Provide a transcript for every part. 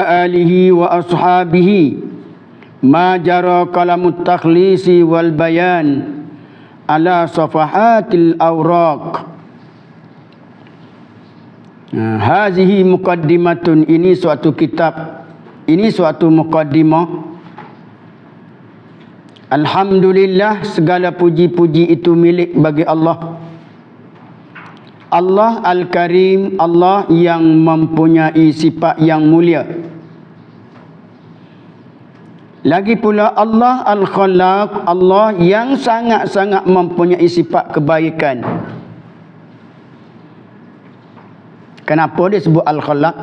alihi wa ashabihi ma jara kalamut takhlisi wal bayan ala safahatil awraq. Hazihi muqaddimatun, ini suatu kitab, ini suatu muqaddimah. Alhamdulillah, segala puji-puji itu milik bagi Allah. Allah Al-Karim, Allah yang mempunyai sifat yang mulia. Lagi pula Allah Al-Khalaq, Allah yang sangat-sangat mempunyai sifat kebaikan. Kenapa dia sebut Al-Khalaq?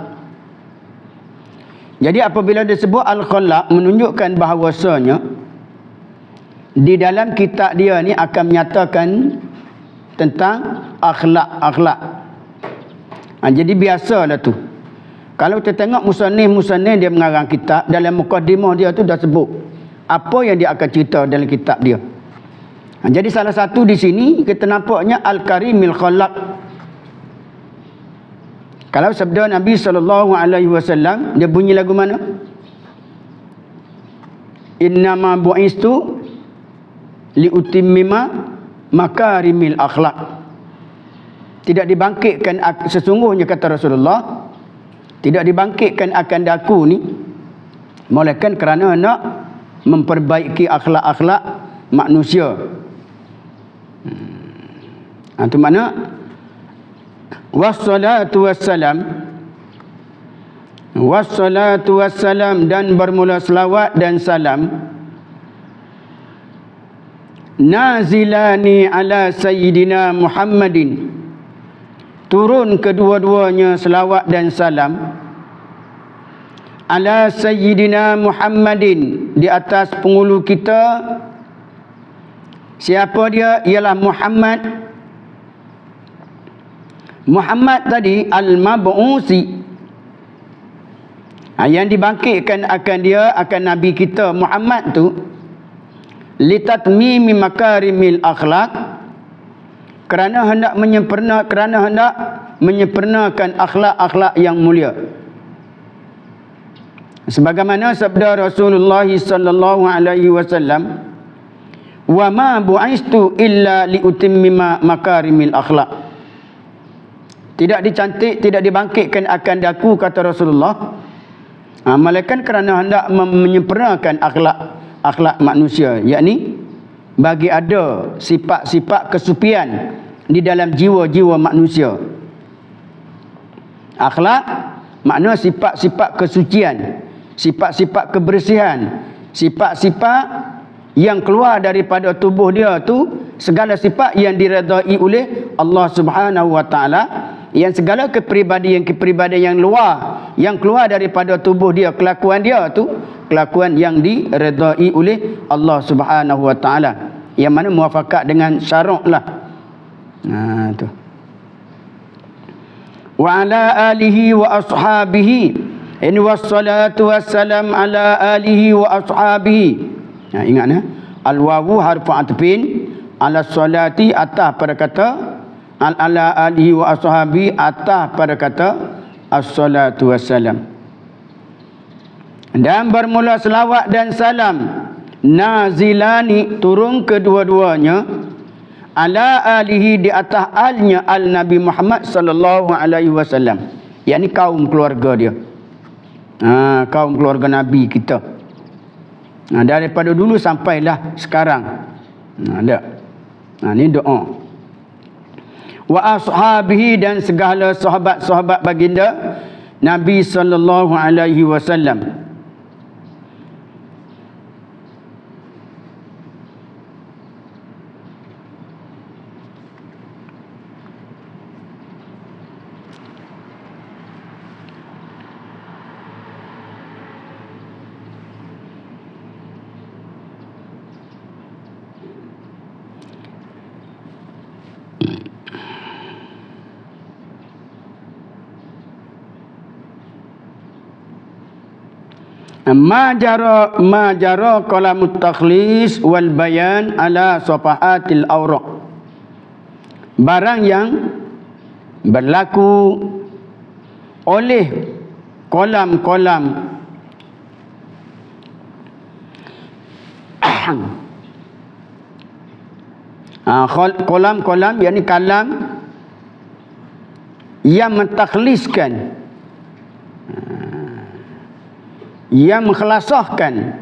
Jadi apabila dia sebut Al-Khalaq, menunjukkan bahawasanya di dalam kitab dia ni akan menyatakan tentang akhlak-akhlak. Jadi biasalah tu. Kalau kita tengok musannif dia mengarang kitab, dalam mukadimah dia tu dah sebut apa yang dia akan cerita dalam kitab dia. Jadi salah satu di sini kita nampaknya Al-Karimil Khalaq. Kalau sabda Nabi SAW, dia bunyi lagu mana? Innama bu'istu liutimmima makarimil akhlak. Tidak dibangkitkan, sesungguhnya kata Rasulullah, tidak dibangkitkan akan daku ni melainkan kerana nak memperbaiki akhlak-akhlak manusia. Itu mana? Wassalatu wassalam, dan bermula selawat dan salam, nazilani ala sayyidina Muhammadin, turun kedua-duanya selawat dan salam, ala sayyidina Muhammadin, di atas penghulu kita. Siapa dia? Ialah Muhammad. Muhammad tadi al-mab'usi, yang dibangkitkan akan dia, akan Nabi kita Muhammad tu, litatmimi makarimil akhlak, kerana hendak menyempurnakan akhlak-akhlak yang mulia. Sebagaimana sabda Rasulullah sallallahu alaihi wasallam, wa ma bu'istu illa liutimmima makarimil akhlak. Tidak dicantik, tidak dibangkitkan akan daku, kata Rasulullah, melainkan kerana hendak menyempurnakan akhlak manusia, yakni bagi ada sifat-sifat kesucian di dalam jiwa-jiwa manusia. Akhlak makna sifat-sifat kesucian, sifat-sifat kebersihan, sifat-sifat yang keluar daripada tubuh dia tu, segala sifat yang diredai oleh Allah Subhanahu wa taala, yang segala kepribadian yang luar, yang keluar daripada tubuh dia, kelakuan dia tu kelakuan yang diredai oleh Allah Subhanahu wa taala, yang mana muafakat dengan syarak lah. Tu. Wa ala alihi wa ashabihi, in wassalatu wassalam ala alihi wa ashabihi. Ingat al-wawu harfu atfin, ala salati atas pada kata, ala alihi wa ashabi atas pada kata as-salatu wassalam. Dan bermula selawat dan salam, nazilani, turun kedua-duanya, ala alihi, di atas alnya al-Nabi Muhammad sallallahu alaihi wasallam, yakni kaum keluarga dia, kaum keluarga Nabi kita, daripada dulu sampailah sekarang. Ini doa. Wa ashabihi, dan segala sahabat-sahabat baginda Nabi sallallahu alaihi wasallam. Ma jara qalamut takhlis wal bayan ala safahatil awraq. Barang yang berlaku oleh kolam-kolam kolam-kolam yakni kalam yang mentakhliskan, yang mengkhalasahkan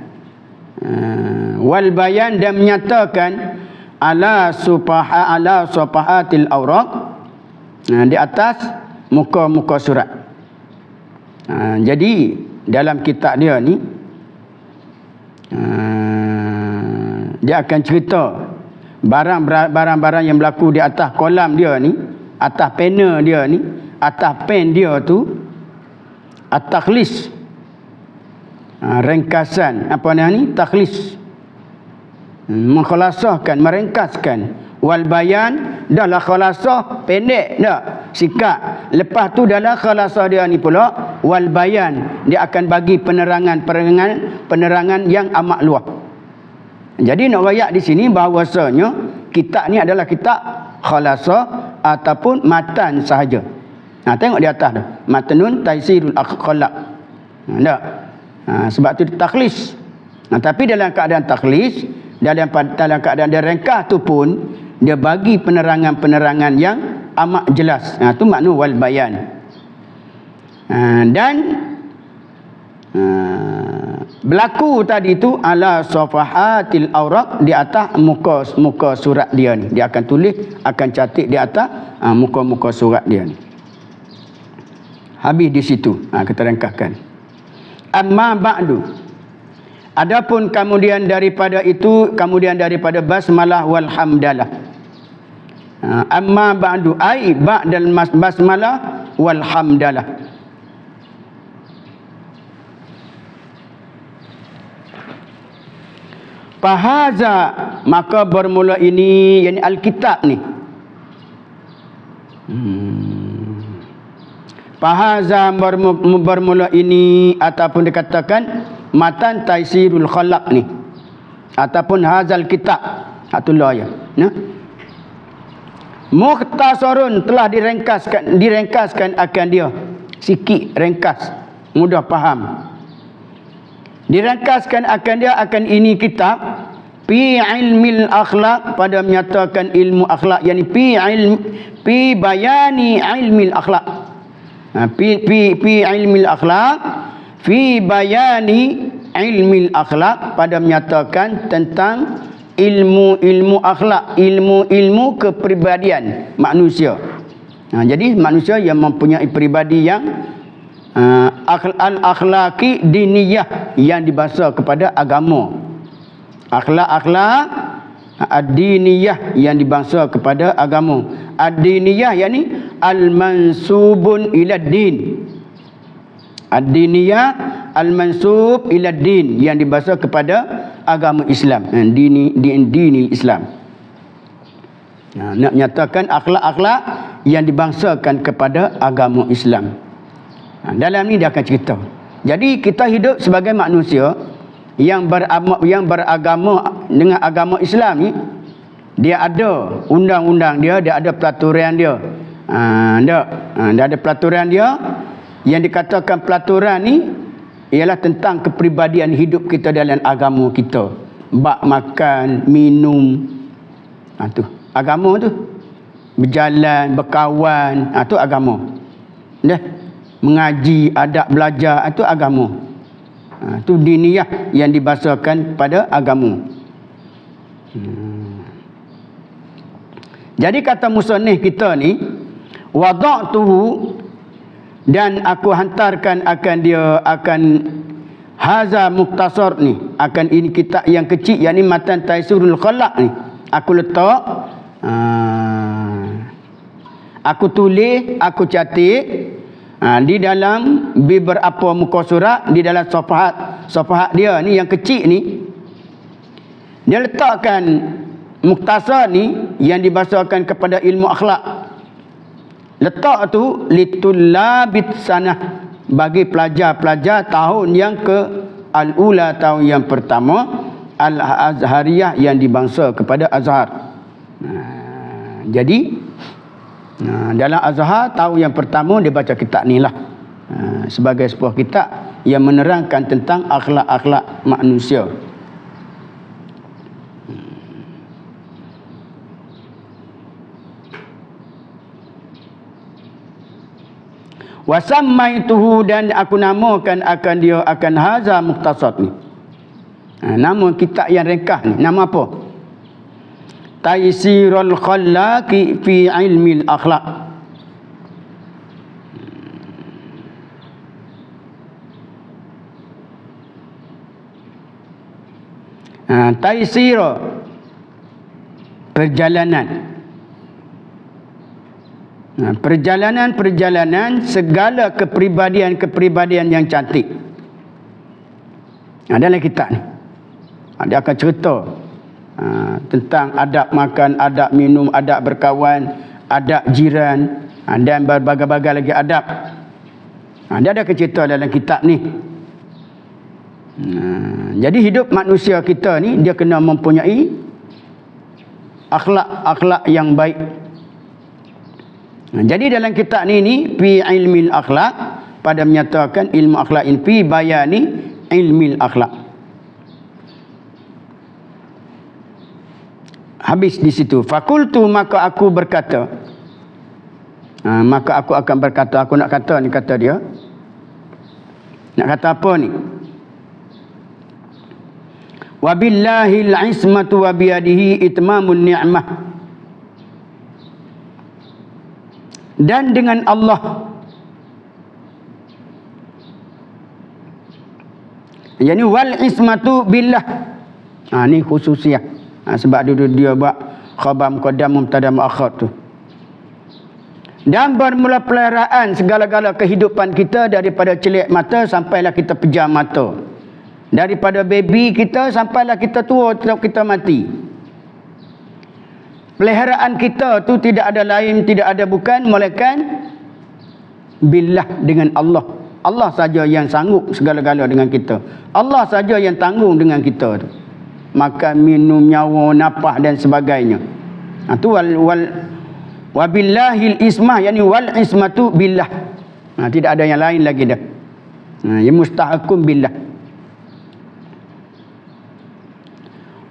wal bayan dan menyatakan ala safahatil awraq, di atas muka-muka surat. Jadi dalam kitab dia ni dia akan cerita barang-barang yang berlaku di atas kolam dia ni, atas pena dia ni, atas pen dia tu, at-takhlis, ringkasan apa ni, takhlis, mengkhalasahkan, merengkaskan. Wal bayan, dahlah khalasah pendek dah sikap. Lepas tu dalam khalasah dia ni pula wal bayan, dia akan bagi penerangan yang amat luas. Jadi nak wayak di sini bahawasanya kitab ni adalah kitab khalasah ataupun matan sahaja. Tengok di atas tu, matnun taysirul akhlaq. Sebab tu takhlis. Tapi dalam keadaan takhlis, dalam keadaan dia ringkas tu pun dia bagi penerangan-penerangan yang amat jelas. Tu makna wal bayan. Dan berlaku tadi tu ala safahatil awraq, di atas muka surat dia ni. Dia akan tulis, akan catik di atas muka-muka surat dia ni. Habis di situ. Kita ringkaskan. Amma ba'du, adapun kemudian daripada itu, kemudian daripada basmalah wal hamdalah. Amma ba'du ai ba'dal basmalah wal hamdalah. Fahaza, maka bermula ini, yakni Alkitab ni. Fahaza bermula ini, ataupun dikatakan matan taysirul khalaq ni, ataupun hazal kitab, hatullah ya. Mukhtasarun, telah direngkaskan akan dia. Sikit ringkas, mudah faham. Dirangkaskan akan dia, akan ini kitab fi ilmil akhlaq, pada menyatakan ilmu akhlak, yakni fi bayani ilmil akhlaq. Fi ilmil akhlaq, fi bayani ilmil akhlaq, pada menyatakan tentang ilmu akhlak, ilmu kepribadian manusia. Jadi manusia yang mempunyai pribadi yang al-akhlaki diniyah, yang dibahasa kepada agama. Akhlak ad-diniyah, yang dibahasa kepada agama. Ad-diniyah yakni al-mansubun ila din. Ad-diniyah al-mansub ila din, yang dibahasa kepada agama Islam, dini Islam. Nak nyatakan akhlak-akhlak yang dibangsakan kepada agama Islam. Dalam ni dia akan cerita. Jadi kita hidup sebagai manusia yang beragama dengan agama Islam ni, dia ada undang-undang dia ada peraturan dia. Dia ada peraturan dia. Yang dikatakan peraturan ni ialah tentang kepribadian hidup kita dalam agama kita. Bak makan, minum. Tu agama tu. Berjalan, berkawan, tu agama. Mengaji, adab belajar, itu agama. Itu diniyah yang dibahasakan pada agama. Jadi kata musannif kita ni, wada'tuhu, dan aku hantarkan akan dia, akan haza muktasar ni, akan ini kitab yang kecil, yakni matan taysirul khalaq ni, aku letak, aku tulis, aku catik di dalam beberapa muka surat, di dalam safahat dia ni yang kecil ni. Dia letakkan muktasar ni yang dibahasakan kepada ilmu akhlak. Letak tu litullabit sanah, bagi pelajar-pelajar tahun yang ke al-ula, tahun yang pertama, al-azhariyah, yang dibangsa kepada Azhar. Jadi dalam Azhar tahun yang pertama dia baca kitab ni lah. sebagai sebuah kitab yang menerangkan tentang akhlak-akhlak manusia. Wasammaituhu, dan aku namakan akan dia akan haza mukhtasar ni. Nama kitab yang ringkas ni, nama apa? Taisirul Khallaqi fi ilmil akhlaq. Taisir, perjalanan. Perjalanan segala kepribadian yang cantik. Dalam kitab ni dia akan cerita tentang adab makan, adab minum, adab berkawan, adab jiran, dan berbagai-bagai lagi adab. Dia ada cerita dalam kitab ni. Jadi hidup manusia kita ni dia kena mempunyai akhlak-akhlak yang baik. Jadi dalam kitab ni fi ilmil akhlak, pada menyatakan ilmu akhlak ini fi bayani ilmil akhlak. Habis di situ. Fakultu, maka aku berkata. Maka aku akan berkata. Aku nak kata ni, kata dia. Nak kata apa ni? Wabillahil ismatu wa biyadihi itmamun ni'mah. Dan dengan Allah, yani wal ismatu billah. Ni khususiah. Sebab dia buat khabar muqaddam mubtada muakhar tu. Dan bermula peliharaan segala-gala kehidupan kita, daripada celik mata sampailah kita pejam mata, daripada baby kita sampailah kita tua, kita mati. Peliharaan kita tu tidak ada lain, tidak ada bukan melainkan billah, dengan Allah. Allah saja yang sanggup segala-gala dengan kita. Allah saja yang tanggung dengan kita tu. Makan, minum, nyawa, napah dan sebagainya. Tu wabillahil ismah, yani wal ismatu billah. Tidak ada yang lain lagi dah. Ya mustahakum billah.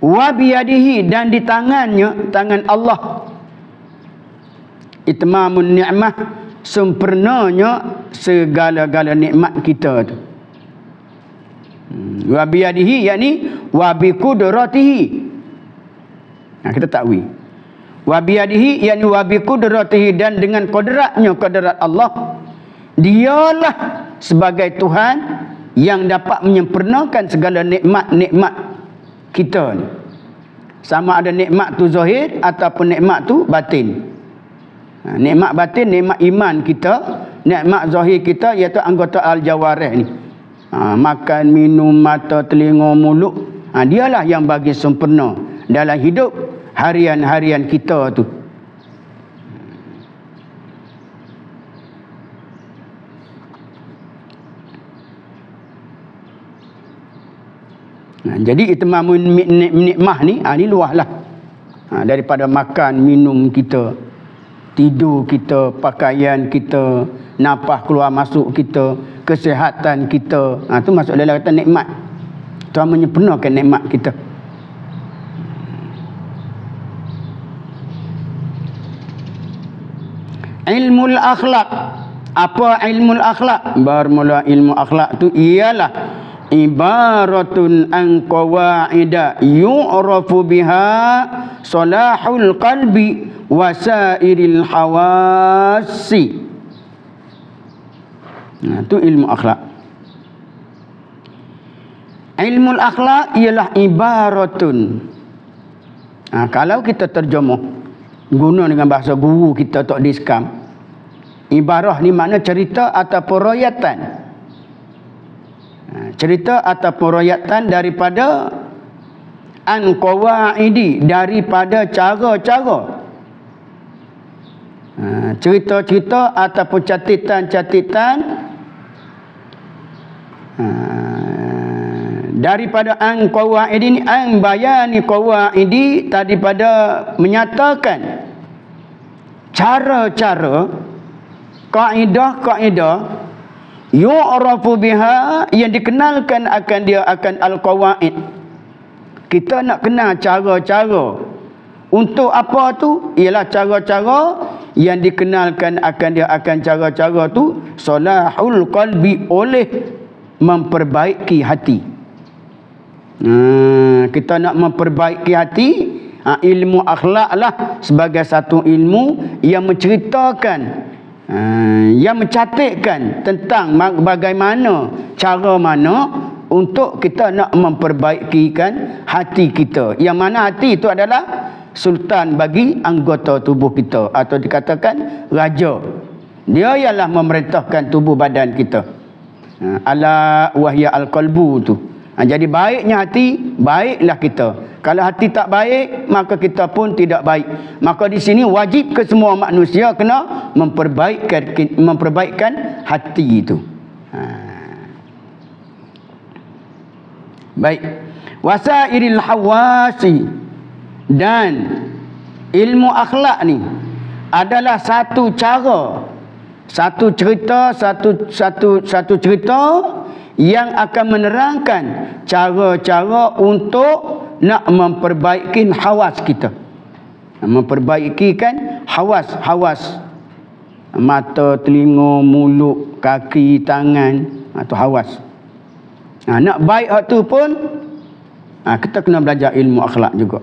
Wa biyadihi, dan di tangannya, tangan Allah, itmamun ni'mah, sempurnanya segala-gala nikmat kita tu. Wa biyadihi, yakni wa bi qudratihi. Kita takwil. Wa biyadihi, yakni wa bi qudratihi, dan dengan kodratnya, kodrat Allah, dialah sebagai Tuhan yang dapat menyempurnakan segala nikmat-nikmat kita ni. Sama ada nikmat tu zahir ataupun nikmat tu batin. Nikmat batin, nikmat iman kita. Nikmat zahir kita iaitu anggota al-jawarih ni. Makan, minum, mata, telinga, mulut. Dialah yang bagi sempurna dalam hidup harian-harian kita tu. Jadi itmamun nikmah ni, ni luahlah. Daripada makan, minum kita, tidur kita, pakaian kita, napah keluar masuk kita, kesihatan kita. Tu masuk dalam kata nikmat. Tuhan menyempurnakan nikmat kita. Ilmul akhlak. Apa ilmul akhlak? Bermula ilmu akhlak tu ialah ibaratun an qawaida yu'rafu biha salahul qalbi wasairil hawasi. Itu ilmu akhlak. Ilmu akhlak ialah ibaratun. Kalau kita terjemah guna dengan bahasa guru kita Tok Diskam, ibarah ni makna cerita ataupun royatan. Cerita ataupun royatan daripada an qawaidi, daripada cara-cara, cerita-cerita ataupun catatan-catatan daripada an qawaidi ni, an bayani qawaidi, daripada menyatakan cara-cara, kaedah-kaedah yu'rafu biha, yang dikenalkan akan dia akan al-qawaid. Kita nak kenal cara-cara. Untuk apa tu? Ialah cara-cara yang dikenalkan akan dia akan cara-cara tu salahul qalbi, oleh memperbaiki hati. Kita nak memperbaiki hati, ilmu akhlak lah sebagai satu ilmu yang menceritakan, yang mencatatkan tentang bagaimana, cara mana untuk kita nak memperbaikikan hati kita. Yang mana hati itu adalah sultan bagi anggota tubuh kita, atau dikatakan raja. Dia ialah memerintahkan tubuh badan kita. Ala wahya al-qalbu tu. Jadi baiknya hati, baiklah kita. Kalau hati tak baik, maka kita pun tidak baik. Maka di sini wajib ke semua manusia kena memperbaikkan hati itu. Baik. Wasairil hawasi, dan ilmu akhlak ni adalah satu cara, satu cerita yang akan menerangkan cara-cara untuk nak memperbaiki hawas kita. Memperbaikikan hawas, mata, telinga, mulut, kaki, tangan, atau hawas. Nak baik hak tu pun kita kena belajar ilmu akhlak juga.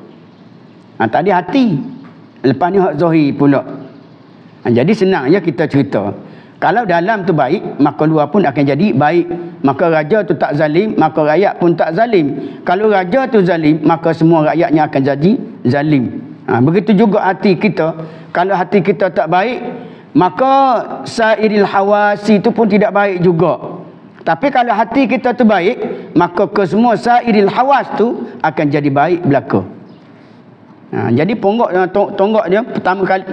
Tadi hati, lepas ni hak zahir pula. Jadi senang je kita cerita. Kalau dalam tu baik, maka luar pun akan jadi baik. Maka raja tu tak zalim, maka rakyat pun tak zalim. Kalau raja tu zalim, maka semua rakyatnya akan jadi zalim. Begitu juga hati kita. Kalau hati kita tak baik, maka sairil hawasi tu pun tidak baik juga. Tapi kalau hati kita tu baik, maka kesemua sairil hawas tu akan jadi baik belaka. Jadi tonggak dia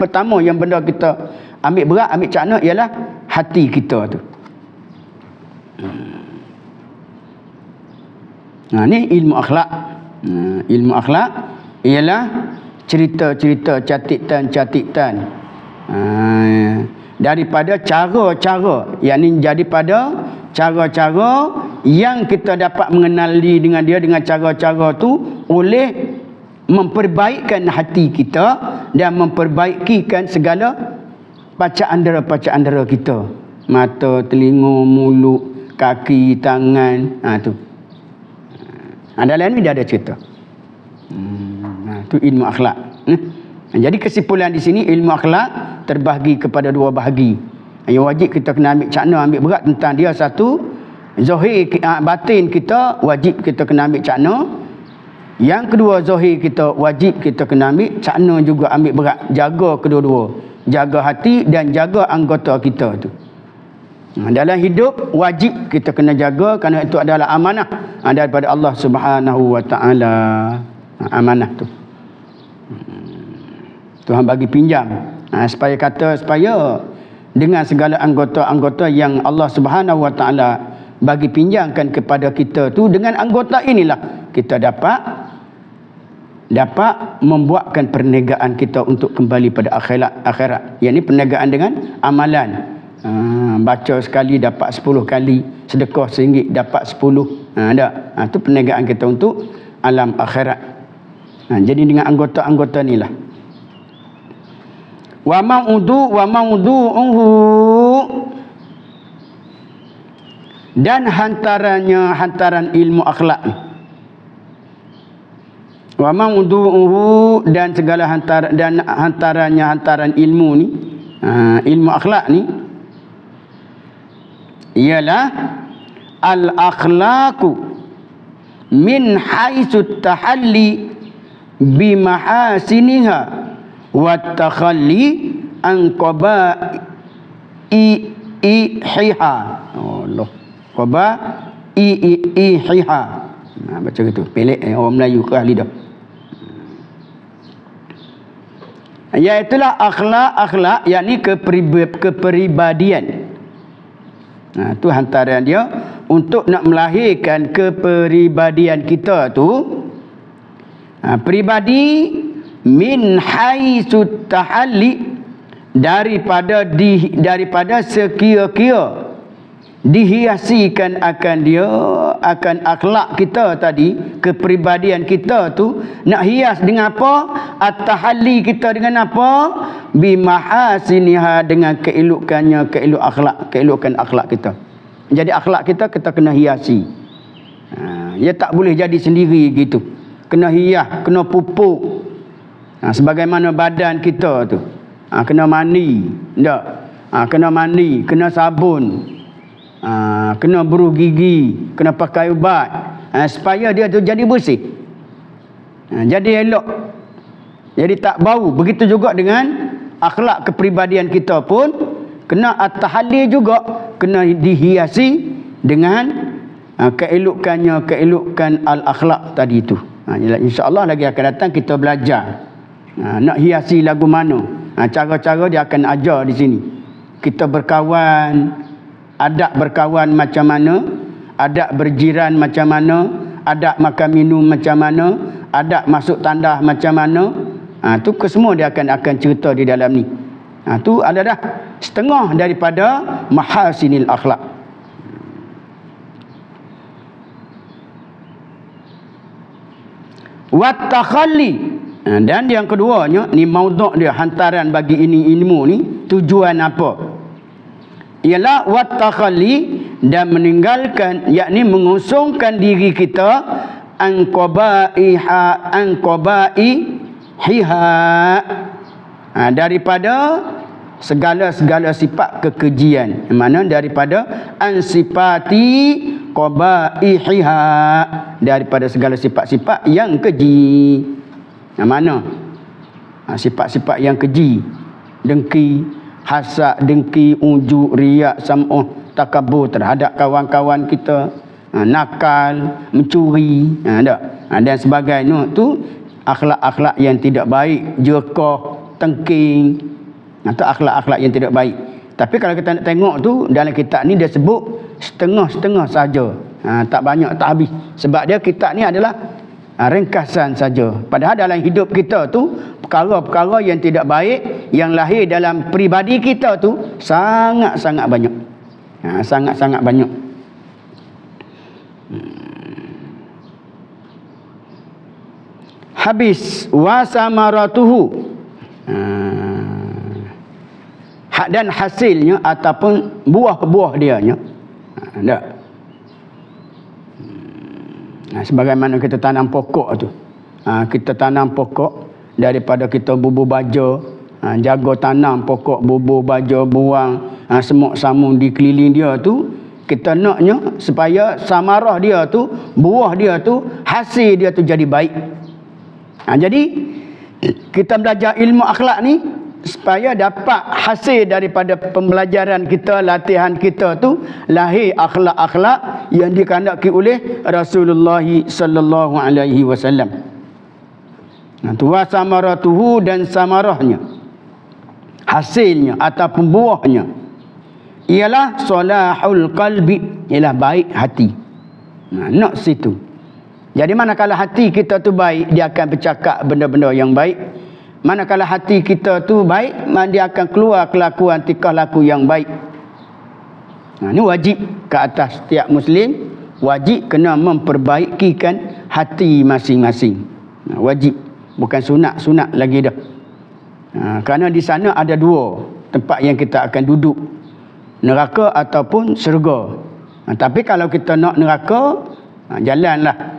pertama yang benda kita ambil berat, ambil cakna ialah hati kita tu. Ni ilmu akhlak. Ilmu akhlak ialah cerita-cerita, catitan-catitan daripada cara-cara, yakni daripada cara-cara yang kita dapat mengenali dengan dia, dengan cara-cara tu oleh memperbaikkan hati kita dan memperbaikikan segala pacak-andera kita. Mata, telinga, mulut, kaki, tangan, tu. Dalam ni dia ada cerita. Tu ilmu akhlak. Jadi kesimpulan di sini, ilmu akhlak terbahagi kepada dua bahagi. Yang wajib kita kena ambil cakna, ambil berat tentang dia. Satu, zahir batin kita wajib kita kena ambil cakna. Yang kedua, zahir kita wajib kita kena ambil cakna juga, ambil berat. Jaga kedua-dua. Jaga hati dan jaga anggota kita tu. Dalam hidup wajib kita kena jaga, kerana itu adalah amanah daripada Allah Subhanahu wa taala. Amanah tu Tuhan bagi pinjam, supaya dengan segala anggota-anggota yang Allah Subhanahu wa taala bagi pinjamkan kepada kita tu, dengan anggota inilah kita dapat membuatkan perniagaan kita untuk kembali pada akhirat. Yang ini perniagaan dengan amalan. Baca sekali dapat 10 kali, sedekah RM1 dapat 10. Itu perniagaan kita untuk alam akhirat. Jadi dengan anggota-anggota inilah. Wa maudu'uhu, dan hantaran ilmu akhlak ni. Wa maudu'uhu, dan segala hantaran ilmu ni, ilmu akhlak ni ialah al-akhlaqu min haitsu tahalli bi mahasiniha wa takhalli an qabai'iha. Allah, qabai'iha. Baca gitu, pelik orang Melayu ke ahli dah. Iaitulah akhlak, yakni kepribadian. Tu hantaran dia untuk nak melahirkan kepribadian kita tu. Pribadi min haitsu tahalli, daripada sekira-kira dihiasikan akan dia, akan akhlak kita tadi, kepribadian kita tu nak hias dengan apa? At-tahalli kita dengan apa? Bimahasiniha, dengan keelokannya, keelokan akhlak kita. Jadi akhlak kita kena hiasi. Dia tak boleh jadi sendiri gitu. Kena hias, kena pupuk. Sebagaimana badan kita tu. Kena mandi, tak? Kena mandi, kena sabun. Kena beruh gigi, kena pakai ubat, supaya dia tu jadi bersih, jadi elok, jadi tak bau. Begitu juga dengan akhlak kepribadian kita pun kena at-tahalli juga, kena dihiasi dengan keelokan al-akhlak tadi tu. InsyaAllah lagi akan datang kita belajar nak hiasi lagu mana. Cara-cara dia akan ajar di sini. Kita berkawan, adab berkawan macam mana, adab berjiran macam mana, adab makan minum macam mana, adab masuk tandas macam mana. Tu kesemua dia akan cerita di dalam ni. Tu adalah setengah daripada mahasinil akhlak. Wat takhalli, dan yang keduanya ni maudhu' dia, hantaran bagi ini ilmu ni, tujuan apa? Ialah wat takhalli, dan meninggalkan, yakni mengusungkan diri kita daripada segala sifat kekejian. Yang mana daripada ansifati qabaihiha, daripada segala sifat-sifat yang keji. Yang mana sifat-sifat yang keji, dengki, hasad, dengki, ujub, riak, sam'uh, takabur terhadap kawan-kawan kita, nakal, mencuri, dan sebagainya. Tu akhlak-akhlak yang tidak baik, jerkah, tengking. Itu akhlak-akhlak yang tidak baik. Tapi kalau kita nak tengok tu, dalam kitab ni dia sebut setengah-setengah saja. Tak banyak, tak habis. Sebab dia kitab ni adalah ringkasan saja. Padahal dalam hidup kita tu, perkara-perkara yang tidak baik yang lahir dalam peribadi kita tu sangat-sangat banyak. Sangat-sangat banyak. Habis wasamaratuhu, dan hasilnya ataupun buah-buah dianya. Sebagaimana kita tanam pokok tu, kita tanam pokok daripada kita bubur baja, jaga tanam pokok, bubur baja, buang semut samung di keliling dia tu. Kita naknya supaya samarah dia tu, buah dia tu, hasil dia tu jadi baik. Jadi kita belajar ilmu akhlak ni supaya dapat hasil daripada pembelajaran kita, latihan kita tu, lahir akhlak-akhlak yang dikehendaki oleh Rasulullah sallallahu alaihi wasallam. Wa samaratuhu, dan samarahnya, hasilnya ataupun buahnya, ialah solahul qalbi, ialah baik hati. Nak situ. Jadi manakala hati kita tu baik, dia akan bercakap benda-benda yang baik. Manakala hati kita tu baik, dia akan keluar kelakuan tingkah laku yang baik. Ini wajib ke atas setiap Muslim, wajib kena memperbaikikan hati masing-masing. Wajib, bukan sunat lagi dah. Kerana di sana ada dua tempat yang kita akan duduk, neraka ataupun syurga. Tapi kalau kita nak neraka, jalanlah.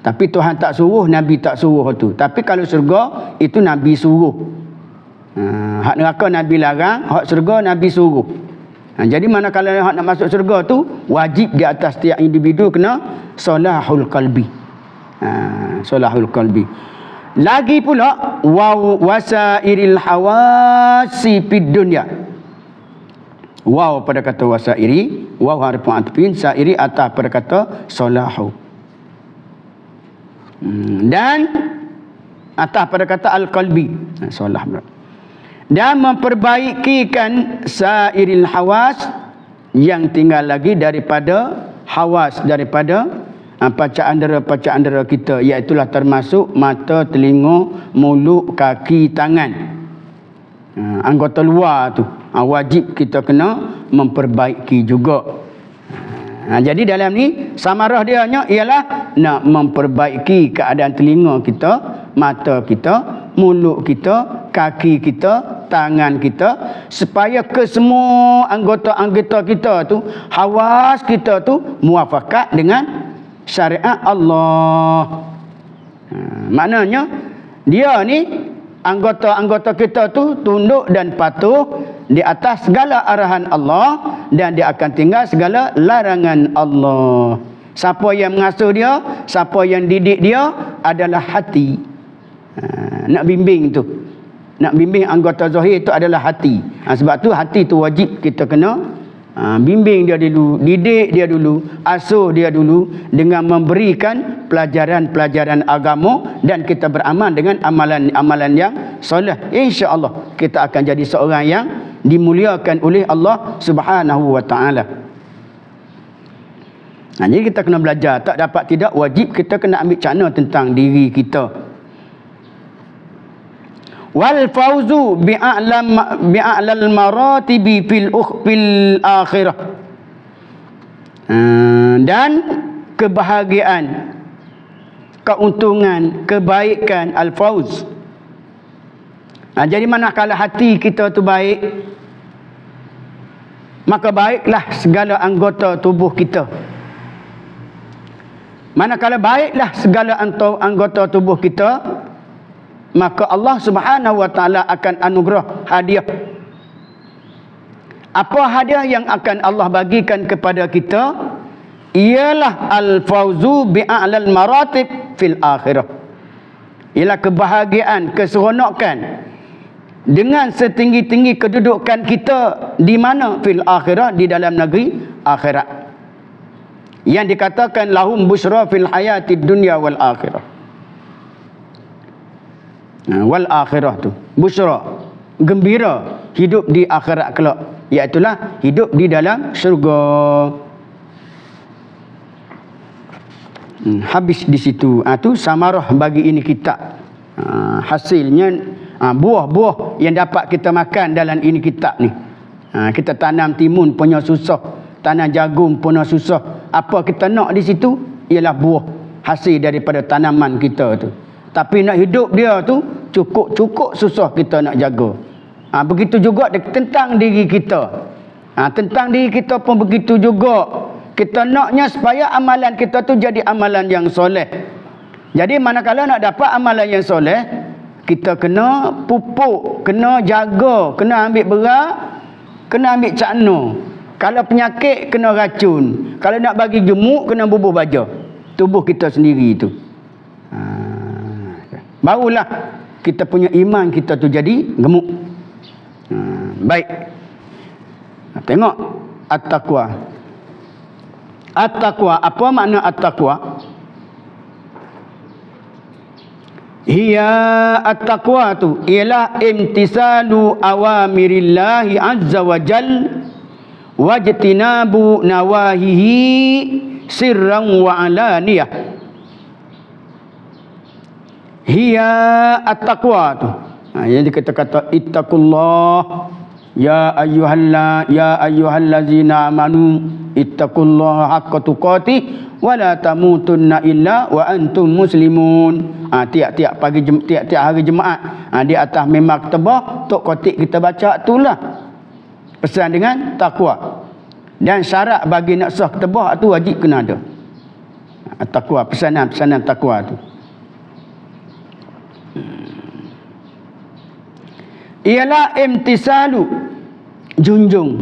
Tapi Tuhan tak suruh, Nabi tak suruh tu. Tapi kalau syurga, itu Nabi suruh. Hak neraka Nabi larang, hak syurga Nabi suruh. Jadi manakala hak nak masuk syurga tu, wajib di atas setiap individu kena solahul qalbi. Solahul qalbi. Lagi pula, wasairil hawasi fid dunya. Waw pada kata wasairi, waw harfun atfin, sairi atas pada kata solahu. Dan atas pada kata al-qalbi, solah. Dan memperbaikikan sairil hawas, yang tinggal lagi daripada hawas, daripada panca indera kita, iaitulah termasuk mata, telinga, mulut, kaki, tangan, anggota luar tu. Wajib kita kena memperbaiki juga. Jadi dalam ni samarah dia ialah nak memperbaiki keadaan telinga kita, mata kita, mulut kita, kaki kita, tangan kita, supaya ke semua anggota-anggota kita tu, hawas kita tu muafakat dengan syariat Allah. Maknanya dia ni anggota-anggota kita tu tunduk dan patuh di atas segala arahan Allah, dan dia akan tinggal segala larangan Allah. Siapa yang mengasuh dia, siapa yang didik dia adalah hati. Nak bimbing tu, nak bimbing anggota zahir tu adalah hati. Sebab tu hati tu wajib kita kena bimbing dia dulu, didik dia dulu, asuh dia dulu dengan memberikan pelajaran-pelajaran agama, dan kita beramal dengan amalan-amalan yang soleh. InsyaAllah kita akan jadi seorang yang dimuliakan oleh Allah Subhanahu wa ta'ala. Jadi kita kena belajar. Tak dapat tidak, wajib kita kena ambil cakna tentang diri kita. Wal fauzu bi'a'lal maratibi fil akhirah. Dan kebahagiaan, keuntungan, kebaikan, al-fauz. Jadi manakala hati kita tu baik, maka baiklah segala anggota tubuh kita. Manakala baiklah segala anggota tubuh kita, maka Allah Subhanahu wa ta'ala akan anugerah hadiah. Apa hadiah yang akan Allah bagikan kepada kita? Ialah al-fauzu bi'a'lal maratib fil akhirah. Ialah kebahagiaan, keseronokan dengan setinggi-tinggi kedudukan kita di mana? Fil akhirah, di dalam negeri akhirat. Yang dikatakan lahum busyra fil hayatid dunya wal akhirah. Wal akhirah tu busyra, gembira hidup di akhirat kelak, iaitulah hidup di dalam syurga. Habis di situ. Tu samarah bagi ini kitab. Hasilnya buah-buah yang dapat kita makan dalam ini kitab ni. Kita tanam timun punya susah, tanam jagung punya susah. Apa kita nak di situ ialah buah hasil daripada tanaman kita tu. Tapi nak hidup dia tu cukup susah kita nak jaga. Begitu juga tentang diri kita. Tentang diri kita pun begitu juga. Kita naknya supaya amalan kita tu jadi amalan yang soleh. Jadi manakala nak dapat amalan yang soleh, kita kena pupuk, kena jaga, kena ambil berat, kena ambil cakna. Kalau penyakit, kena racun. Kalau nak bagi gemuk, kena bubuh baja tubuh kita sendiri tu. Barulah kita punya iman kita tu jadi gemuk. Baik. Tengok at-taqwa. At-taqwa, apa makna at-taqwa? Hiya at-taqwa tu ialah imtisalu awamirillahi azza wa jal wajtinabu nawahihi sirran wa alaniyah. Hiya at-taqwa tu. Jadi kita kata ittaqullah ya ayyuhallazina amanu ittaqullaha haqqa tuqatih wa la tamutunna illa wa antum muslimun. Tiap-tiap hari Jumaat di atas mimbar ketebah tok kotik kita baca itulah pesan dengan takwa. Dan syarat bagi nak sah ketebah tu wajib kena ada takwa, pesanan takwa tu. Ialah imtisalu, junjung.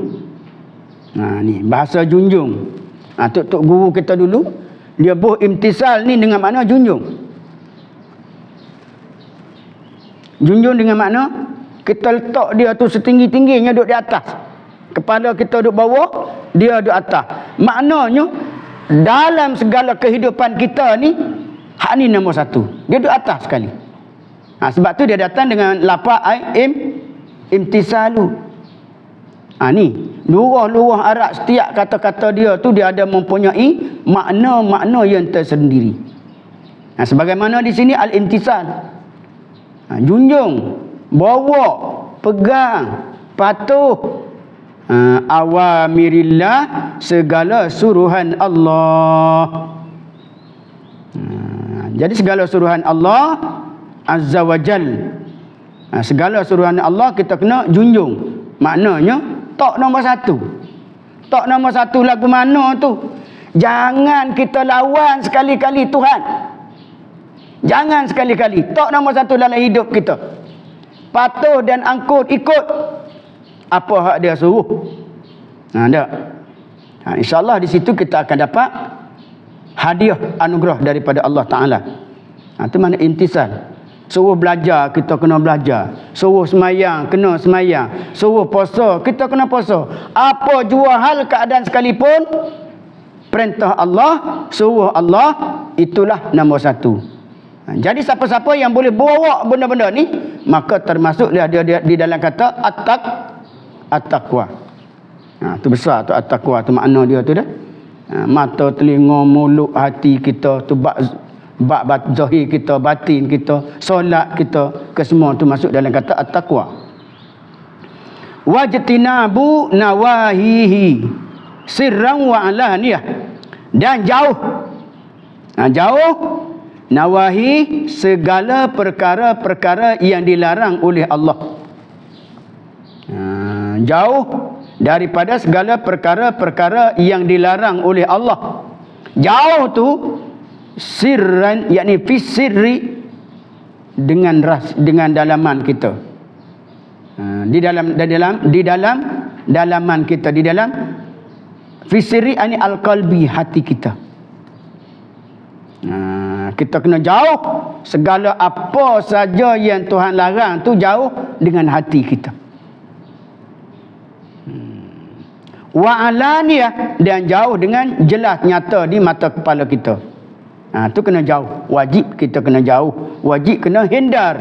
Ni bahasa junjung. Tok guru kita dulu dia buh imtisal ni dengan makna junjung. Junjung dengan makna kita letak dia tu setinggi-tingginya duduk di atas. Kepala kita duduk bawah, dia duduk atas. Maknanya dalam segala kehidupan kita ni, hak ni nombor satu. Dia duduk atas sekali. Sebab tu dia datang dengan lafaz imtisalu. Ni luah-luah Arab, setiap kata-kata dia tu dia ada mempunyai makna-makna yang tersendiri. Sebagaimana di sini al-imtisal. Junjung, bawa, pegang, patuh. awamirillah, segala suruhan Allah. Jadi segala suruhan Allah Azza wa Jal, segala suruhan Allah kita kena junjung. Maknanya tok nombor satu. Tok nombor satu lagu mana tu? Jangan kita lawan sekali-kali Tuhan. Jangan sekali-kali. Tok nombor satu dalam hidup kita. Patuh dan angkut, ikut apa hak dia suruh. Tak. InsyaAllah di situ kita akan dapat hadiah anugerah daripada Allah Ta'ala. Itu mana intisal. Suruh belajar, kita kena belajar. Suruh semayang, kena semayang. Suruh puasa, kita kena puasa. Apa jua hal keadaan sekalipun, perintah Allah, suruh Allah, itulah nombor satu. Jadi siapa-siapa yang boleh bawa benda-benda ni, maka termasuk dia di dalam kata at-taqwa. Tu besar tu at-taqwa tu, makna dia tu dah. Mata, telinga, mulut, hati kita tu, bak zahir kita, batin kita, solat kita, kesemua tu masuk dalam kata at-taqwa. Wajtinabu nawahihi sirran wa alaniyah, dan jauh nawahi, segala perkara-perkara yang dilarang oleh Allah. Jauh daripada segala perkara-perkara yang dilarang oleh Allah. Jauh tu sirran, yakni fi sirri, dengan dalaman kita. Di dalam dalaman kita, di dalam fi sirri ani al-qalbi, hati kita. Kita kena jauh segala apa saja yang Tuhan larang tu, jauh dengan hati kita. Wa alaniyah, dan jauh dengan jelas nyata di mata kepala kita. Tu kena jauh. Wajib kita kena jauh. Wajib kena hindar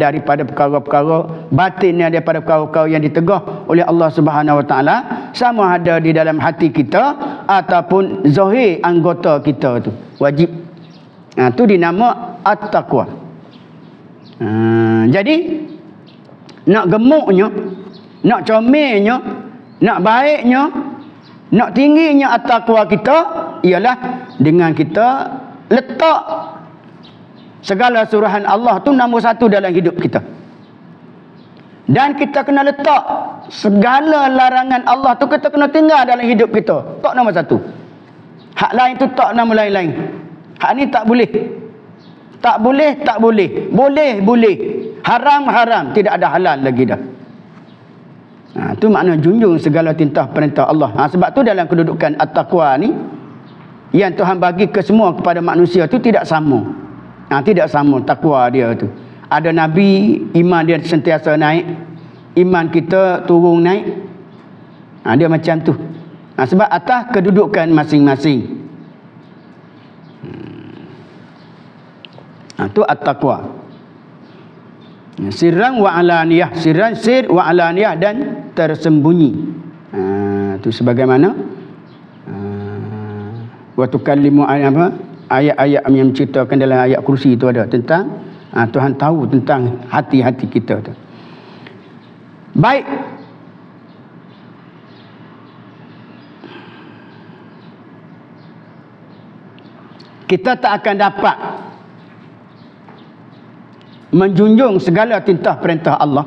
daripada perkara-perkara batin, daripada perkara-perkara yang ditegah oleh Allah Subhanahu Wa Taala, sama ada di dalam hati kita ataupun zahir anggota kita tu. Wajib. Tu dinama at-taqwa. Jadi nak gemuknya, nak comelnya, nak baiknya, nak tingginya at-taqwa kita, ialah dengan kita letak segala suruhan Allah tu nombor satu dalam hidup kita. Dan kita kena letak segala larangan Allah tu, kita kena tinggal dalam hidup kita. Tak nombor satu. Hak lain tu tak nombor lain-lain. Hak ni tak boleh. Tak boleh, tak boleh. Boleh, boleh. Haram, haram. Tidak ada halal lagi dah. Itu makna junjung segala tintah perintah Allah. Sebab tu dalam kedudukan at-taqwa ni, yang Tuhan bagi ke semua kepada manusia tu tidak sama. Tidak sama takwa dia tu. Ada Nabi, iman dia sentiasa naik. Iman kita turun naik. Dia macam tu. Sebab atas kedudukan masing-masing. Itu at-taqwa. Sirran wa alaniyah. Sirran, sir wa alaniyah, dan tersembunyi. Itu sebagaimana wa tukallimu ayat-ayat yang menceritakan dalam ayat kursi itu ada tentang Tuhan tahu tentang hati-hati kita tu. Baik. Kita tak akan dapat menjunjung segala tintah perintah Allah.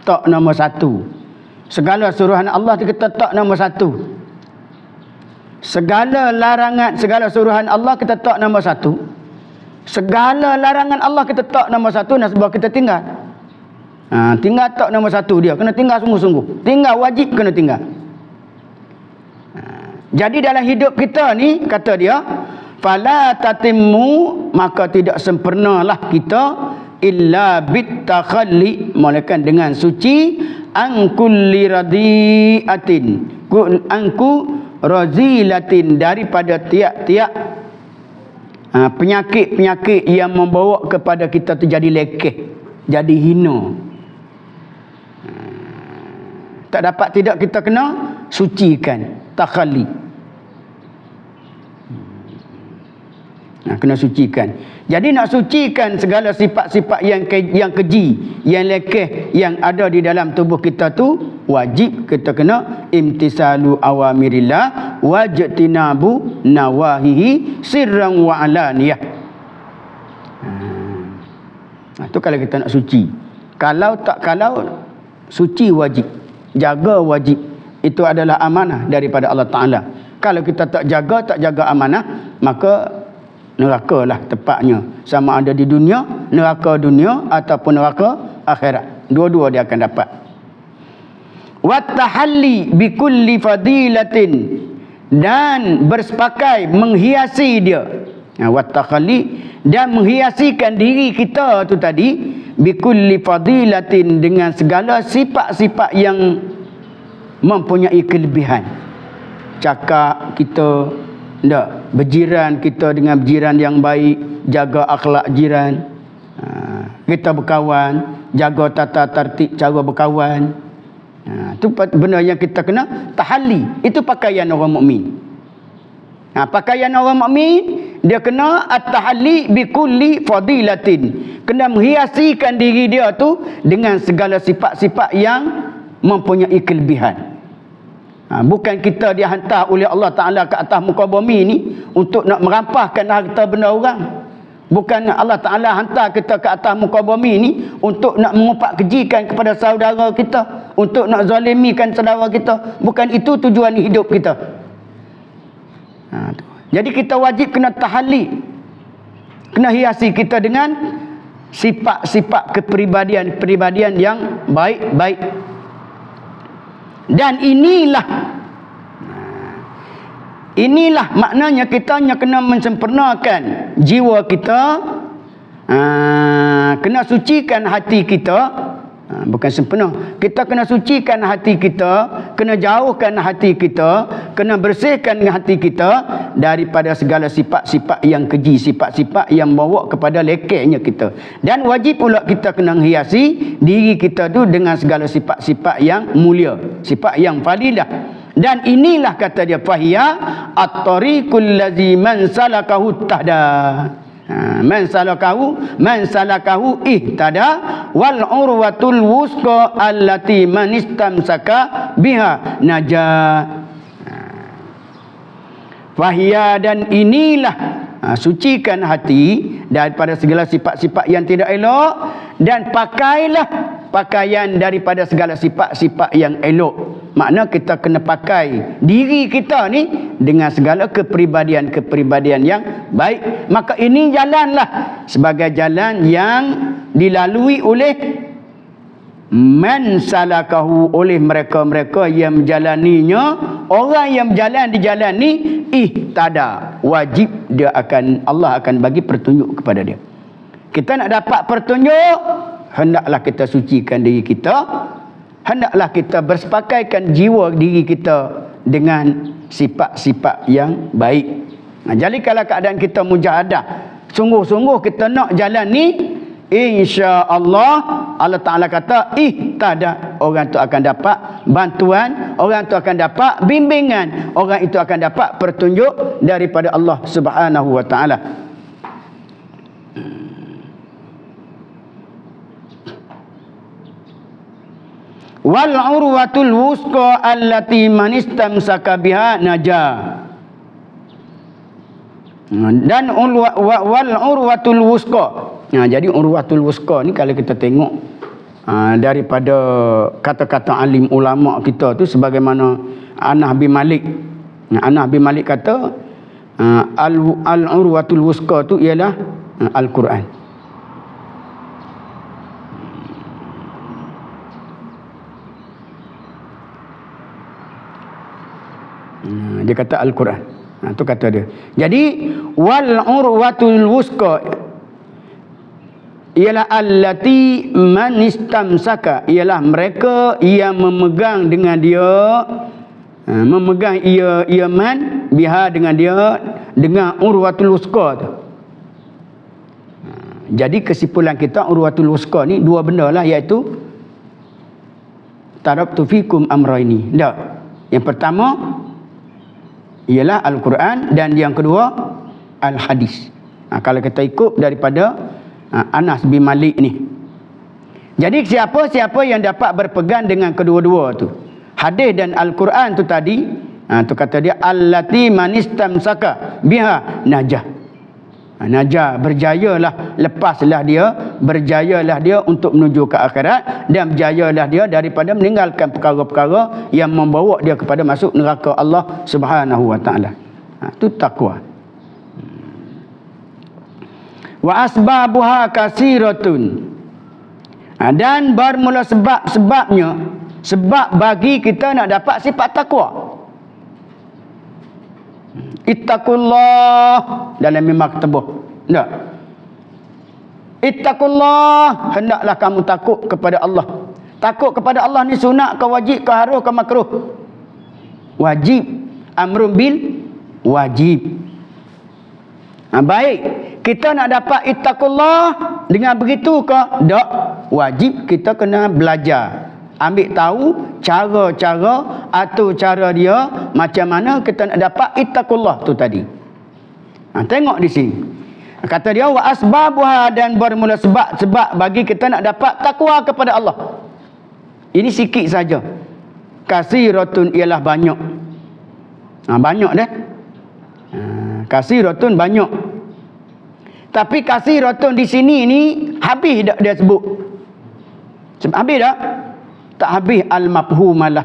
Tak nombor satu. Segala suruhan Allah kita tak nombor satu. Segala larangan, segala suruhan Allah kita tak nombor satu. Segala larangan Allah kita tak nombor satu. Nak sebab kita tinggal. Tinggal tak nombor satu dia. Kena tinggal sungguh-sungguh. Tinggal wajib kena tinggal. Jadi dalam hidup kita ni, kata dia, fala tatimmu, maka tidak sempurnalah kita illa bitakhalli, melainkan dengan suci, an kulli radiatin, anku razilatin, daripada tiap-tiap penyakit-penyakit yang membawa kepada kita tu jadi lekeh, jadi hina. Tak dapat tidak kita kena sucikan, takhalli. Kena sucikan. Jadi nak sucikan segala sifat-sifat yang keji, yang lekeh yang ada di dalam tubuh kita tu, wajib kita kena imtisalu awamirillah wajtinabu nawahihi sirran wa alaniyah. Itu kalau kita nak suci. Kalau suci wajib, jaga wajib. Itu adalah amanah daripada Allah Ta'ala. Kalau kita tak jaga amanah, maka neraka lah tepatnya. Sama ada di dunia, neraka dunia ataupun neraka akhirat. Dua-dua dia akan dapat. Wattahalli bikulli fadilatin, dan bersepakai menghiasi dia. Wattahalli, dan menghiasikan diri kita tu tadi bikulli fadilatin, dengan segala sifat-sifat yang mempunyai kelebihan. Cakap kita tak, berjiran kita dengan berjiran yang baik, jaga akhlak jiran. Kita berkawan, jaga tata tertib cara berkawan. Itu benda yang kita kena tahalli. Itu pakaian orang mukmin. Pakaian orang mukmin, dia kena at-tahalli bikulli fadilatin, kena menghiasikan diri dia tu dengan segala sifat-sifat yang mempunyai kelebihan. Bukan kita dihantar oleh Allah Ta'ala ke atas muka bumi ni untuk nak merampaskan harta benda orang. Bukan Allah Ta'ala hantar kita ke atas muka bumi ni untuk nak mengupak kejikan kepada saudara kita, untuk nak zalimikan saudara kita. Bukan itu tujuan hidup kita. Jadi kita wajib kena tahalli, kena hiasi kita dengan sifat-sifat kepribadian yang baik-baik. Dan inilah maknanya kita hanya kena mensempurnakan jiwa kita, kena sucikan hati kita. Bukan sempurna, kita kena sucikan hati kita, kena jauhkan hati kita, kena bersihkan hati kita daripada segala sifat-sifat yang keji, sifat-sifat yang bawa kepada lekehnya kita. Dan wajib pula kita kena hiasi diri kita tu dengan segala sifat-sifat yang mulia, sifat yang fadilah. Dan inilah kata dia, fahiya at-tariqul ladzi man salakahu tahda. Man salakahu ihtada wal urwatul wusqa allati man istamsaka biha najah. Fahiya, dan inilah, sucikan hati daripada segala sifat-sifat yang tidak elok, dan pakailah pakaian daripada segala sifat-sifat yang elok. Makna kita kena pakai diri kita ni dengan segala kepribadian yang baik. Maka ini jalanlah sebagai jalan yang dilalui oleh man salakahu, oleh mereka-mereka yang menjalaninya. Orang yang berjalan di jalan ni ihtada, wajib Allah akan bagi petunjuk kepada dia. Kita nak dapat petunjuk, hendaklah kita sucikan diri kita, hendaklah kita bersepakaikan jiwa diri kita dengan sifat-sifat yang baik. Jadi kalau keadaan kita mujahadah, sungguh-sungguh kita nak jalan ni, insya-Allah Allah Ta'ala kata ihtada, orang tu akan dapat bantuan, orang tu akan dapat bimbingan, orang itu akan dapat petunjuk daripada Allah Subhanahu wa Ta'ala. Wal urwatul wusqa allati man istamsaka biha najah. Dan wal urwatul wusqa. Jadi urwatul wusqa ni kalau kita tengok daripada kata-kata alim ulama kita tu, sebagaimana Anas bin Malik. Anas bin Malik kata al urwatul wusqa tu ialah Al-Quran. Dia kata Al-Quran. Itu kata dia. Jadi wal urwatul wusqa ialah allati man istamsaka, ialah mereka yang memegang dengan dia, memegang ia man biha dengan dia, dengan urwatul wusqa tu. Jadi kesimpulan kita, urwatul wusqa ni dua benda lah, iaitu tarabtu fikum amraini. Yang pertama ialah Al-Quran, dan yang kedua Al-Hadis. Kalau kita ikut daripada Anas bin Malik ni. Jadi siapa-siapa yang dapat berpegang dengan kedua-dua tu, hadis dan Al-Quran tu tadi, tu kata dia allati manistamsaka biha najah. Najah, berjayalah, lepaslah dia, berjayalah dia untuk menuju ke akhirat, dan berjayalah dia daripada meninggalkan perkara-perkara yang membawa dia kepada masuk neraka Allah Subhanahu wa taala. Itu takwa. Wa asbabuha kasiratun. Dan bermula sebab-sebabnya, sebab bagi kita nak dapat sifat takwa. Ittaqullah dalam mimma ketebuh. Tak. Ittaqullah, hendaklah kamu takut kepada Allah. Takut kepada Allah ni sunat ke wajib ke harus ke makruh? Wajib. Amrun bil wajib. Baik, kita nak dapat ittaqullah dengan begitu ke? Tak. Wajib kita kena belajar. Ambil tahu cara-cara atau cara dia macam mana kita nak dapat ittaqullah tu tadi. Tengok di sini. Kata dia wa asbabuha, dan bermula sebab bagi kita nak dapat takwa kepada Allah. Ini sikit saja. Kasiratun ialah banyak. Banyak dah. Kasiratun banyak. Tapi kasiratun di sini ni habis dak dia sebut. Habis dak? Tak habis al-mafhumalah.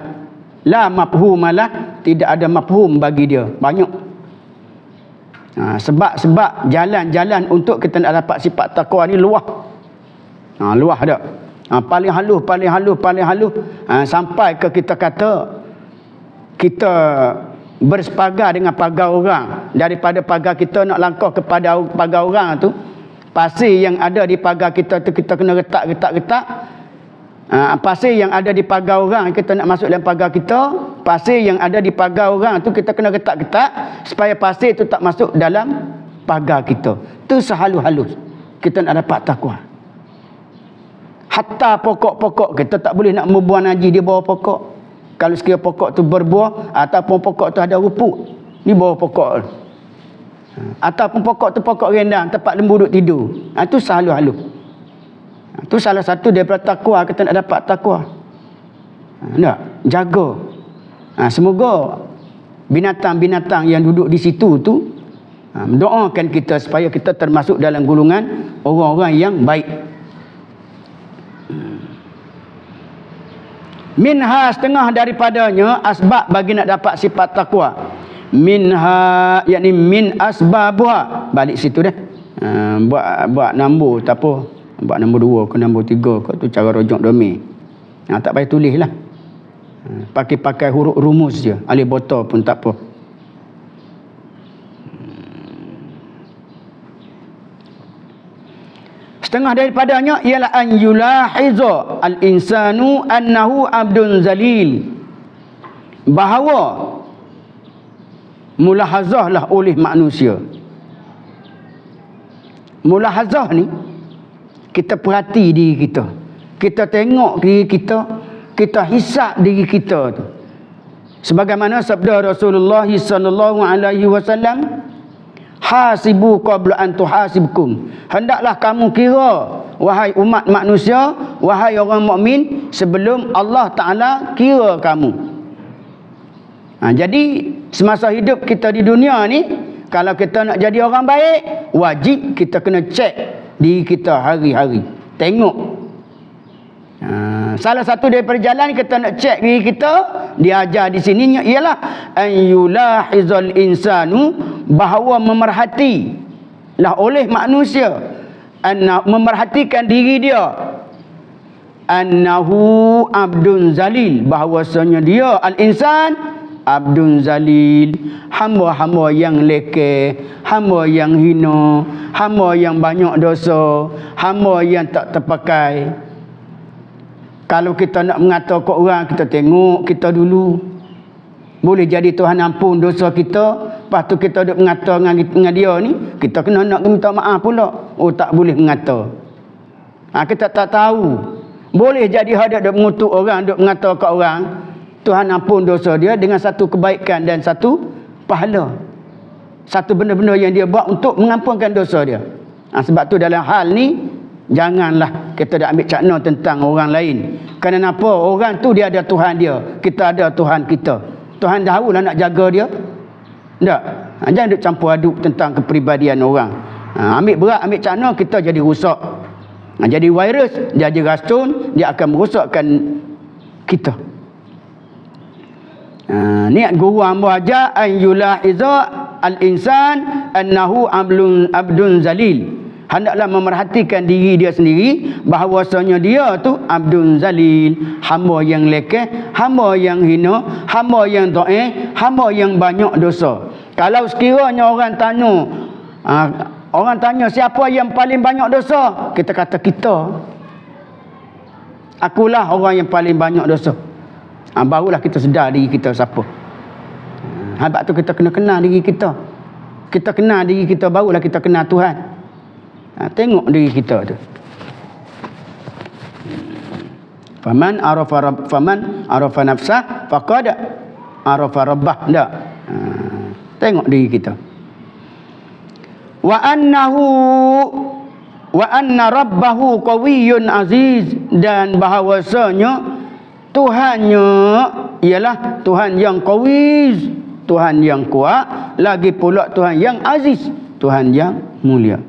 La mafhumalah, tidak ada mafhum bagi dia. Banyak. Sebab jalan-jalan untuk kita nak dapat sifat takwa ni luah. Luah dak. Paling halus. Sampai ke kita kata kita bersepagar dengan pagar orang. Daripada pagar kita nak langkah kepada pagar orang tu, pasir yang ada di pagar kita tu kita kena retak. Pasir yang ada di pagar orang kita nak masuk dalam pagar kita, pasir yang ada di pagar orang tu kita kena retak-retak supaya pasir tu tak masuk dalam pagar kita. Tu sehalus-halus kita nak dapat takwa. Hatta pokok-pokok kita tak boleh nak membuang najis di bawah pokok. Kalau sekiranya pokok tu berbuah ataupun pokok tu ada rupuk di bawah pokok, ataupun pokok tu pokok rendang tempat lembu duduk tidur, itu sehalus-halus. Itu salah satu daripada takwa, kita nak dapat takwa. Jaga. Semoga binatang-binatang yang duduk di situ tu mendoakan kita supaya kita termasuk dalam golongan orang-orang yang baik. Minha, setengah daripadanya asbab bagi nak dapat sifat takwa. Minha, yakni min asbabuha. Balik situ dah. Buat nombor tak apa. Buat nombor 2 ke nombor 3 ke, tu cara rojok domain. Tak payah tulis lah. Pakai huruf rumus je. Alif botol pun tak apa. Setengah daripadanya ialah an yulahiza al-insanu annahu abdun zalil. Bahawa mulahazahlah oleh manusia. Mulahazah ni kita perhati diri kita. Kita tengok diri kita. Kita hisap diri kita tu. Sebagaimana sabda Rasulullah sallallahu alaihi wasallam, hasibu qabla an tuhasibkum. Hendaklah kamu kira, wahai umat manusia, wahai orang mukmin, sebelum Allah Taala kira kamu. Jadi semasa hidup kita di dunia ni, kalau kita nak jadi orang baik, wajib kita kena cek diri kita hari-hari. Tengok. Salah satu daripada jalan kita nak cek diri kita, diajar di sini ialah an yulahizal insanu, bahawa memerhati lah oleh manusia, memerhatikan diri dia, annahu abdun zalil, bahawasanya dia al-insan abdun zalil, hamba-hamba yang lekeh, hamba yang hina, hamba yang banyak dosa, hamba yang tak terpakai. Kalau kita nak mengata kat orang, kita tengok kita dulu. Boleh jadi Tuhan ampun dosa kita, lepas tu kita duk mengata dengan dia ni, kita kena nak minta maaf pula. Oh, tak boleh mengata. Kita tak tahu. Boleh jadi ada duk mengutuk orang, duk mengata kat orang, Tuhan ampun dosa dia dengan satu kebaikan dan satu pahala. satu benda-benda yang dia buat untuk mengampunkan dosa dia. Sebab tu dalam hal ni janganlah kita dah ambil cakna tentang orang lain. Kerana apa? Orang tu dia ada Tuhan dia, kita ada Tuhan kita. Tuhan tahulah nak jaga dia. Tak? Jangan duk campur aduk tentang kepribadian orang. Ambil berat, ambil cakna, kita jadi rusak. Jadi virus, dia jadi racun, dia akan merosakkan kita. Niat guru hamba ajar an yulahiza al-insan annahu abdun zalil. Hendaklah memerhatikan diri dia sendiri bahawasanya dia tu abdun zalil, hamba yang lekeh, hamba yang hina, hamba yang dhaif, hamba yang banyak dosa. Kalau sekiranya orang tanya siapa yang paling banyak dosa, kita kata kita. Akulah orang yang paling banyak dosa. Barulah kita sedar diri kita siapa. Sebab tu kita kena kenal diri kita. Kita kenal diri kita, barulah kita kenal Tuhan. Tengok diri kita tu. Faman arafa nafsah faqad arafa rabbah. Tak? Tengok diri kita. Wa anna rabbahu qawiyyun aziz, dan bahawasanya Tuhannya ialah Tuhan yang qawiz, Tuhan yang kuat, lagi pula Tuhan yang aziz, Tuhan yang mulia.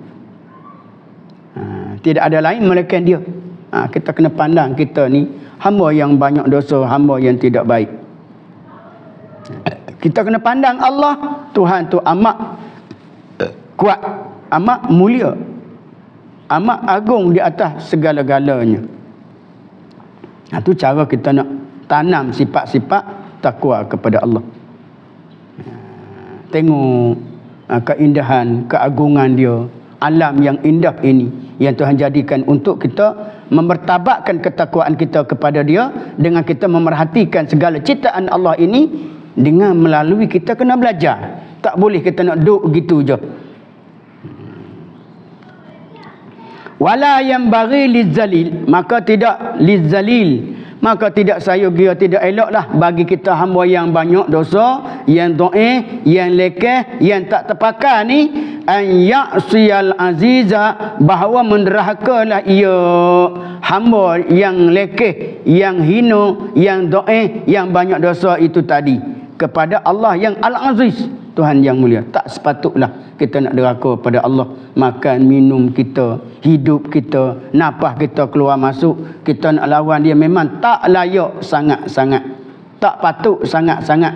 Tidak ada lain melainkan dia. Kita kena pandang kita ni hamba yang banyak dosa, hamba yang tidak baik. Kita kena pandang Allah, Tuhan tu amat kuat, amat mulia, amat agung di atas segala-galanya. Itu cara kita nak tanam sifat-sifat takwa kepada Allah. Tengok keindahan, keagungan dia, alam yang indah ini yang Tuhan jadikan untuk kita memertabatkan ketakwaan kita kepada dia dengan kita memerhatikan segala ciptaan Allah ini, dengan melalui kita kena belajar. Tak boleh kita nak duduk begitu je. Wala yang bagi lizzalil, maka tidak lizzalil, maka tidak sayogia, tidak eloklah bagi kita hamba yang banyak dosa, yang dhaif, yang lekeh, yang tak terpakai ni, an ya'siyal aziza, bahawa menderhakalah ia hamba yang lekeh, yang hina, yang dhaif, yang banyak dosa itu tadi kepada Allah yang al-aziz, Tuhan yang mulia. Tak sepatutlah kita nak derhaka pada Allah. Makan minum kita, hidup kita, nafas kita keluar masuk, kita nak lawan dia memang tak layak sangat-sangat, tak patut sangat-sangat.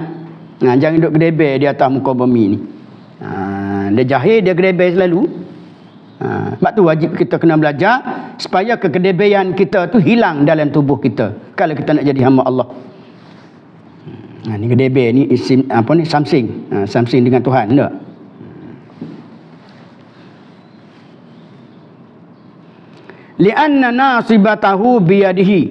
Jangan duduk gedebel di atas muka bumi ni. Dia jahil, dia gedebel selalu. Sebab tu wajib kita kena belajar supaya kegedebelan kita tu hilang dalam tubuh kita kalau kita nak jadi hamba Allah. Ni gedebel ni isim, apa ni, samsing. Samsing dengan Tuhan tak? Li'anna nasibatahu biyadihi.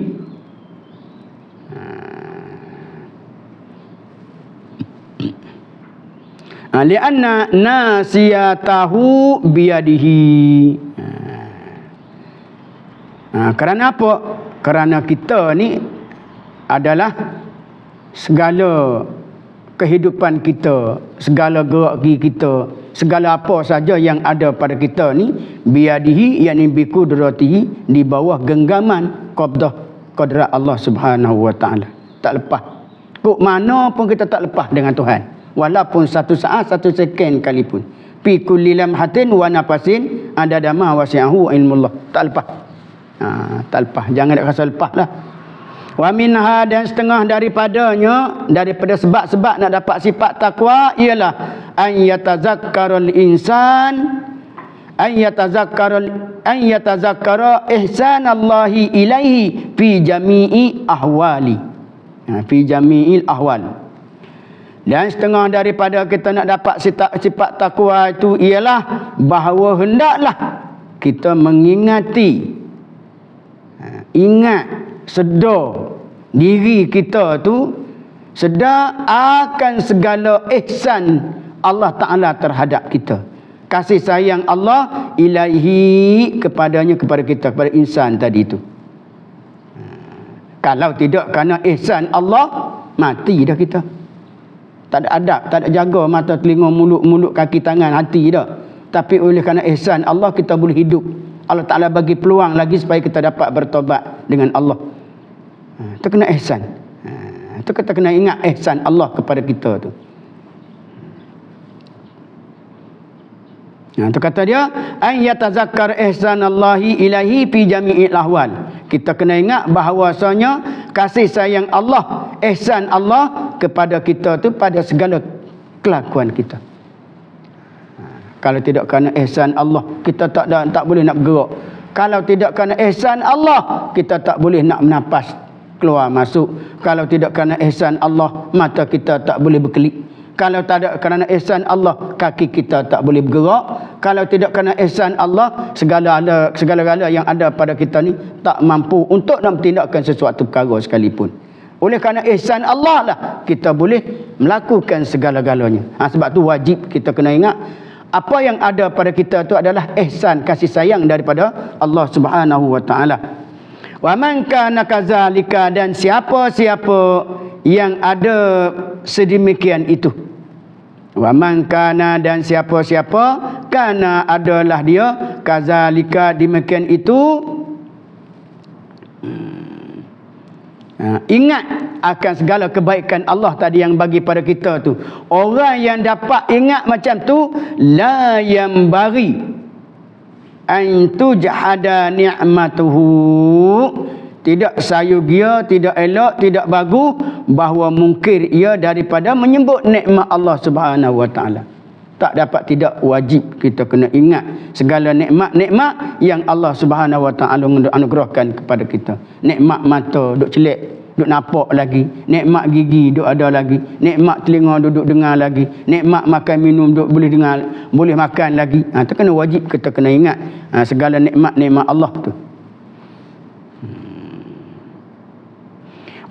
Li'anna nasiyatahu biyadihi. Kerana apa? Kerana kita ni adalah segala kehidupan kita, segala gerak gigi kita, segala apa saja yang ada pada kita ni biadihi, yakni bi qudratihi, di bawah genggaman qabdah qadrat Allah Subhanahu wa taala. Tak lepas. Kok mana pun kita tak lepas dengan Tuhan. Walaupun satu saat, satu second kalipun. Fi kulli lamhatin wa nafasin adada ma wasi'ahu ilmullah. Tak lepas. Tak lepas. Jangan nak rasa lepas lah. Wa minha, dan setengah daripadanya, daripada sebab-sebab nak dapat sifat takwa ialah an yatazakkarul insan, an yatazakkara ihsanallahi ilaihi fi jami'i ahwali. Fi jami'il ahwal. Dan setengah daripada kita nak dapat sifat takwa itu ialah bahawa hendaklah kita mengingati, ingat, sedar diri kita tu, sedar akan segala ihsan Allah Ta'ala terhadap kita. Kasih sayang Allah ilaihi, kepadanya, kepada kita, kepada insan tadi tu. Kalau tidak kerana ihsan Allah, mati dah kita. Tak ada adab, tak ada jaga mata, telinga, mulut, kaki, tangan, hati dah. Tapi oleh kerana ihsan Allah kita boleh hidup. Allah Ta'ala bagi peluang lagi supaya kita dapat bertobat dengan Allah. Itu kena ihsan. Itu kita kena ingat ihsan Allah kepada kita tu. Itu kata dia, an yatazakkar ihsanallahi ilahi fi jami'il ahwal. Kita kena ingat bahawasanya kasih sayang Allah, ihsan Allah kepada kita tu pada segala kelakuan kita. Kalau tidak kerana ihsan Allah, kita tak boleh nak bergerak. Kalau tidak kerana ihsan Allah, kita tak boleh nak menapas keluar masuk. Kalau tidak kerana ihsan Allah, mata kita tak boleh berkelip. Kalau tak ada kerana ihsan Allah, kaki kita tak boleh bergerak. Kalau tidak kerana ihsan Allah, segala-gala yang ada pada kita ni tak mampu untuk nak bertindakkan sesuatu perkara sekalipun. Oleh kerana ihsan Allah lah kita boleh melakukan segala-galanya. Sebab tu wajib kita kena ingat apa yang ada pada kita tu adalah ihsan, kasih sayang daripada Allah Subhanahu wa taala. Wa man kana kadzalika, dan siapa-siapa yang ada sedemikian itu. Wa man kana, dan siapa-siapa kana adalah dia kadzalika demikian itu. Ingat akan segala kebaikan Allah tadi yang bagi pada kita tu. Orang yang dapat ingat macam tu, la yambari an tujhada ni'matuhu, tidak sayugia, tidak elok, tidak bagus bahawa mungkir ia daripada menyebut nikmat Allah Subhanahu wa taala. Tak dapat tidak, wajib kita kena ingat segala nikmat-nikmat yang Allah Subhanahu wa taala anugerahkan kepada kita. Nikmat mata duk celik, duk nampak lagi. Nikmat gigi duk ada lagi. Nikmat telinga duduk dengar lagi. Nikmat makan minum duk boleh dengar, boleh makan lagi. Itu kena wajib kita kena ingat segala nikmat-nikmat Allah tu.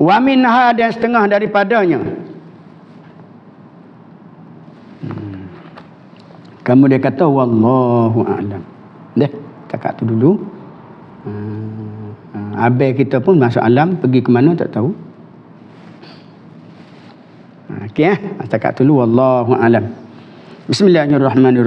Wa minha, dan setengah daripadanya. Kamu dia kata wallahu a'lam. Dah, cakap tu dulu. Abai kita pun masuk alam, pergi ke mana tak tahu. Okey, cakap dulu wallahu a'lam. Bismillahirrahmanirrahim.